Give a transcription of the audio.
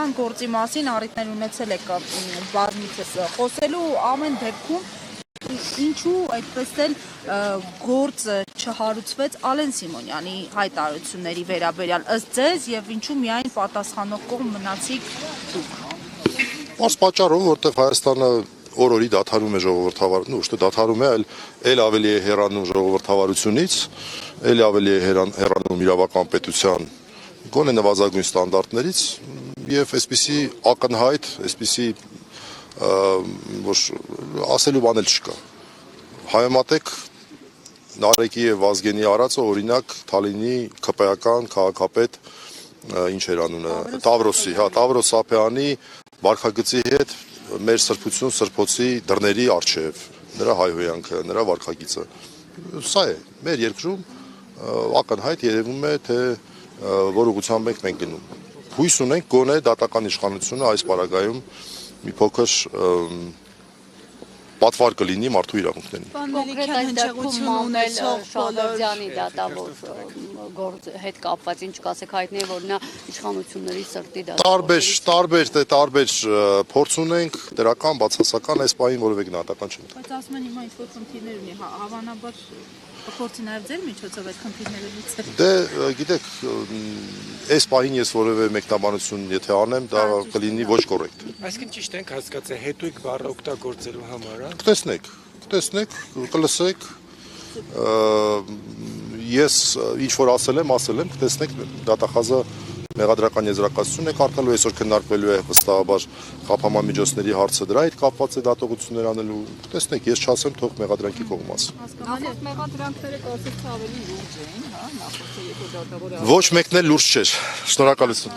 Սեփական գործի մասին առիթներ ունեցել եք բազմիցս խոսելու ամեն դեպքում ինչու այդպես էլ գործը չհարուցվեց Ալեն Սիմոնյանի հայտարարությունների վերաբերյալ ըստ ձեզ եւ ինչու միայն պատասխանող կողմ մնացիք դուք։ Այս պատճառով որտեղ Հայաստանը օր-օրի դադարում է ժողովրդավարություն, ուստի դադարում է, այլ ավելի է հեռանում ժողովրդավարությունից, այլ ավելի է հեռանում իրավական պետության գոնե նվազագույն ստանդարտներից եւ այսպիսի ակնհայտ, այսպիսի որ ասելու բան էլ չկա։ Հայեմատեք Նարեկի եւ Վազգենի արածը օրինակ Թալինի ԿՊԱ-ական քաղաքապետ ինչ էր անունը Տավրոսի, Տավրոս Սափյանի վարքագծի հետ մեր սրբություն սրբոցի դռների առջև նրա հայհոյանքը, նրա վարքագիծը։ Սա է մեր երկրում ակնհայտ երևում է թե որ ուղղությամբ մենք գնում։ Հույս ունենք գոնե դատական իշխանությունը այս պարագայում մի փոքր պատվար կլինի մարդու իրավունքներին։ Կոնկրետ այս դեպքում ունեցող Շահբազյանի դատավոր հետ կապված ինչ կասեք, հայտնի է որ նա իշխանությունների սրտի տարբեր փորձ ունենք, դրական, բացասական, այս պահին որևէ գնահատական չունենք։ Բայց ասում են հիմա ինչ-որ խնդիրներ ունի, հավանաբար փորձի նաև ձեր միջոցով այդ խնդիրները լուծել։ Դե գիտեք, այս պահին ես որևէ մեկնաբանություն եթե անեմ, դա կլինի ոչ կոռեկտ։ Այսինքն ճիշտ ենք հասկացել, հետույք բառը օգտագործելու համար, Կտեսնեք, կլսեք, ես ինչ որ ասել եմ, կտեսնեք դատախազը մեղադրական եզրակացություն է կարդալու, այսօր քննարկվելու է վստահաբար խափամամիջոցների հարցը դրա հետ կապված է դատողություններ անելու, կտեսնեք, ես չասեմ, թող մեղադրանքի կողմ ասի։ Նախորդ մեղադրանքները կարծես թե ավելի լուրջ էին, հա, նախորդը եթե դատավորը Ոչ մեկն էլ լուրջ չէր։ Շնորհակալություն։